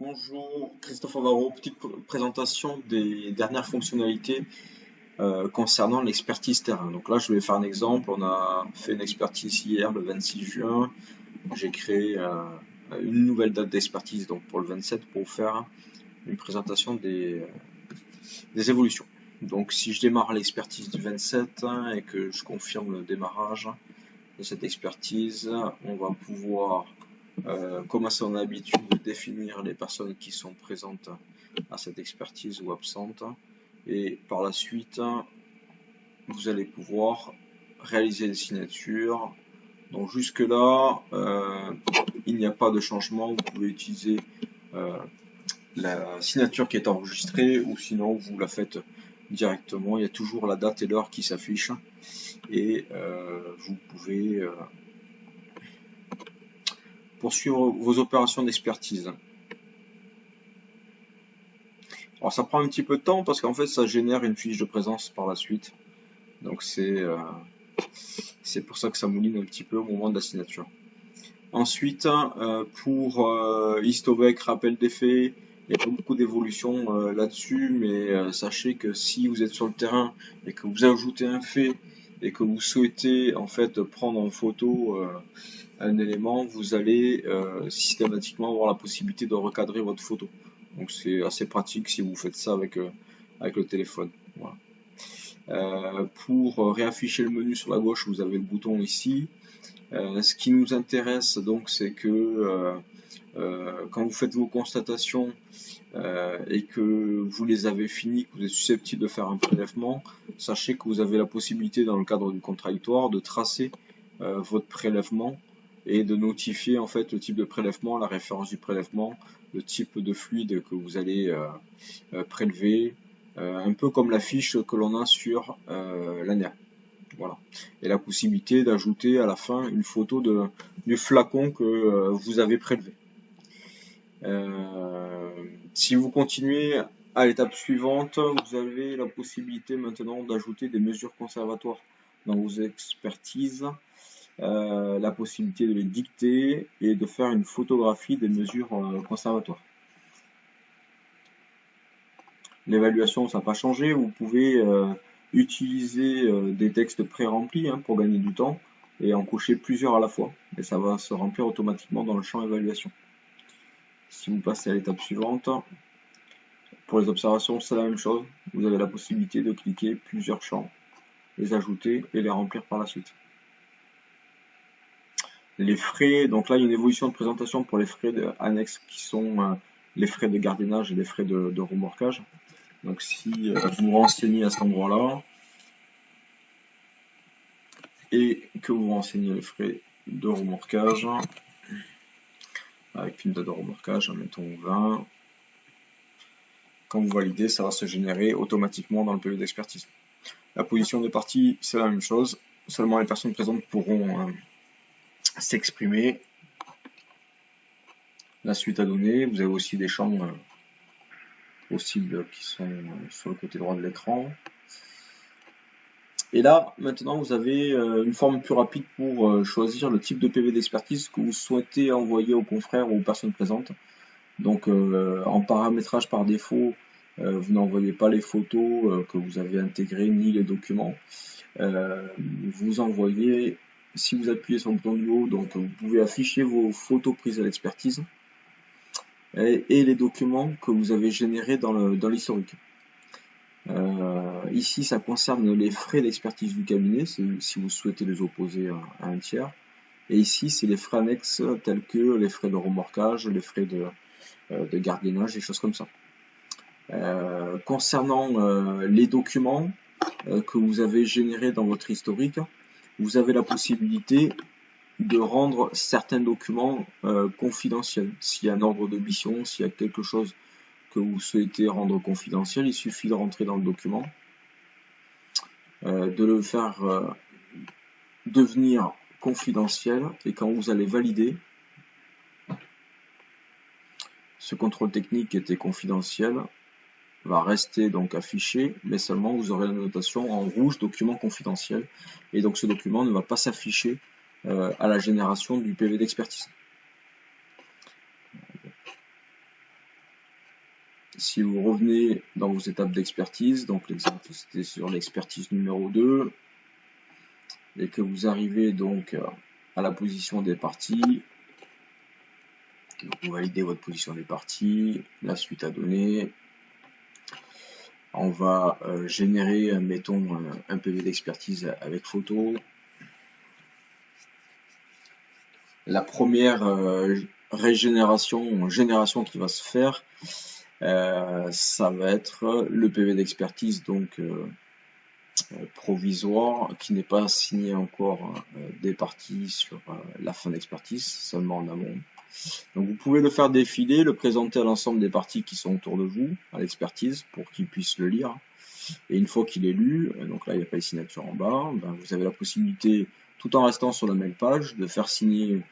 Bonjour, Christophe Avaro, petite présentation des dernières fonctionnalités concernant l'expertise terrain. Donc là, je vais faire un exemple. On a fait une expertise hier, le 26 juin. J'ai créé une nouvelle date d'expertise donc pour le 27 pour faire une présentation des évolutions. Donc si je démarre l'expertise du 27 et que je confirme le démarrage de cette expertise, on va pouvoir comme à son habitude, de définir les personnes qui sont présentes à cette expertise ou absentes. Et par la suite, vous allez pouvoir réaliser des signatures. Donc jusque là, il n'y a pas de changement. Vous pouvez utiliser la signature qui est enregistrée ou sinon vous la faites directement. Il y a toujours la date et l'heure qui s'affichent et vous pouvez poursuivre vos opérations d'expertise. Alors ça prend un petit peu de temps parce qu'en fait ça génère une fiche de présence par la suite. Donc c'est pour ça que ça mouline un petit peu au moment de la signature. Ensuite, pour Histowec, rappel des faits, il n'y a pas beaucoup d'évolution là-dessus, mais sachez que si vous êtes sur le terrain et que vous ajoutez un fait et que vous souhaitez en fait prendre en photo un élément, vous allez systématiquement avoir la possibilité de recadrer votre photo. Donc c'est assez pratique si vous faites ça avec le téléphone. Voilà. Pour réafficher le menu sur la gauche, vous avez le bouton ici. Ce qui nous intéresse donc, c'est que quand vous faites vos constatations et que vous les avez finies, que vous êtes susceptible de faire un prélèvement, sachez que vous avez la possibilité dans le cadre du contradictoire de tracer votre prélèvement et de notifier en fait le type de prélèvement, la référence du prélèvement, le type de fluide que vous allez prélever, un peu comme la fiche que l'on a sur l'ANIA. Voilà. Et la possibilité d'ajouter à la fin une photo du flacon que vous avez prélevé. Si vous continuez à l'étape suivante, vous avez la possibilité maintenant d'ajouter des mesures conservatoires dans vos expertises, la possibilité de les dicter et de faire une photographie des mesures conservatoires. L'évaluation, ça n'a pas changé. Vous pouvez utiliser des textes pré-remplis pour gagner du temps et en cocher plusieurs à la fois. Et ça va se remplir automatiquement dans le champ évaluation. Si vous passez à l'étape suivante, pour les observations, c'est la même chose. Vous avez la possibilité de cliquer plusieurs champs, les ajouter et les remplir par la suite. Les frais, donc là il y a une évolution de présentation pour les frais annexes qui sont les frais de gardiennage et les frais de remorquage. Donc si vous vous renseignez à cet endroit-là et que vous renseignez les frais de remorquage, avec une date de remorquage, mettons 20, quand vous validez, ça va se générer automatiquement dans le PV d'expertise. La position des parties, c'est la même chose, seulement les personnes présentes pourront s'exprimer. La suite à donner, vous avez aussi des champs possibles qui sont sur le côté droit de l'écran. Et là, maintenant, vous avez une forme plus rapide pour choisir le type de PV d'expertise que vous souhaitez envoyer aux confrères ou aux personnes présentes. Donc, en paramétrage par défaut, vous n'envoyez pas les photos que vous avez intégrées ni les documents. Vous envoyez, si vous appuyez sur le bouton du haut, donc vous pouvez afficher vos photos prises à l'expertise et les documents que vous avez générés dans l'historique. Ici, ça concerne les frais d'expertise du cabinet, si vous souhaitez les opposer à un tiers. Et ici, c'est les frais annexes tels que les frais de remorquage, les frais de gardiennage, des choses comme ça. Concernant les documents que vous avez générés dans votre historique, vous avez la possibilité de rendre certains documents confidentiels. S'il y a un ordre de mission, s'il y a quelque chose que vous souhaitez rendre confidentiel, il suffit de rentrer dans le document, de le faire devenir confidentiel, et quand vous allez valider, ce contrôle technique qui était confidentiel va rester donc affiché, mais seulement vous aurez la notation en rouge document confidentiel, et donc ce document ne va pas s'afficher à la génération du PV d'expertise. si vous revenez dans vos étapes d'expertise, donc l'exemple c'était sur l'expertise numéro 2, et que vous arrivez donc à la position des parties, donc vous validez votre position des parties, la suite à donner, on va générer, mettons, un PV d'expertise avec photo. La première génération qui va se faire, ça va être le PV d'expertise donc provisoire qui n'est pas signé encore des parties sur la fin d'expertise, seulement en amont. Donc vous pouvez le faire défiler, le présenter à l'ensemble des parties qui sont autour de vous à l'expertise pour qu'ils puissent le lire. Et une fois qu'il est lu, donc là il n'y a pas les signatures en bas, ben, vous avez la possibilité, tout en restant sur la même page, de faire signer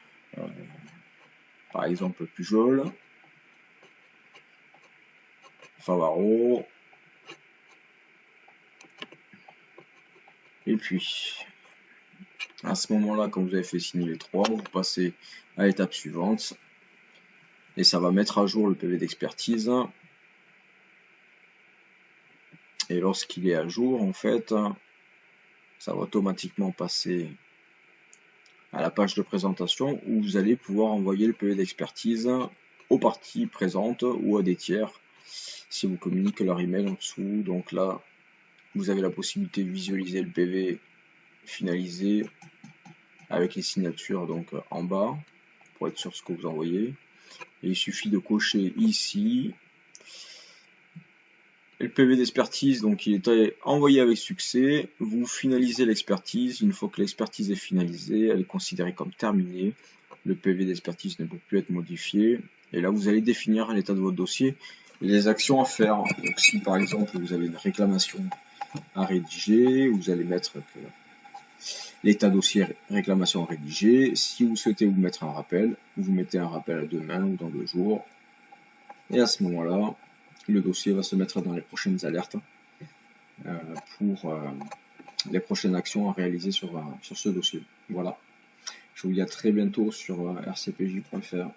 par exemple Pujol, Favaro, et puis à ce moment-là, quand vous avez fait signer les trois, vous passez à l'étape suivante et ça va mettre à jour le PV d'expertise. Et lorsqu'il est à jour, en fait, ça va automatiquement passer à la page de présentation où vous allez pouvoir envoyer le PV d'expertise aux parties présentes ou à des tiers si vous communiquez leur email en dessous. Donc là, vous avez la possibilité de visualiser le PV finalisé avec les signatures donc en bas pour être sûr de ce que vous envoyez. Et il suffit de cocher ici. Et le PV d'expertise, donc il est envoyé avec succès. Vous finalisez l'expertise. Une fois que l'expertise est finalisée, elle est considérée comme terminée. Le PV d'expertise ne peut plus être modifié. Et là, vous allez définir à l'état de votre dossier les actions à faire. Donc si par exemple vous avez une réclamation à rédiger, vous allez mettre que l'état dossier réclamation rédigée. Si vous souhaitez vous mettre un rappel, vous mettez un rappel à demain ou dans 2 jours. Et à ce moment-là, le dossier va se mettre dans les prochaines alertes pour les prochaines actions à réaliser sur ce dossier. Voilà. Je vous dis à très bientôt sur rcpj.fr.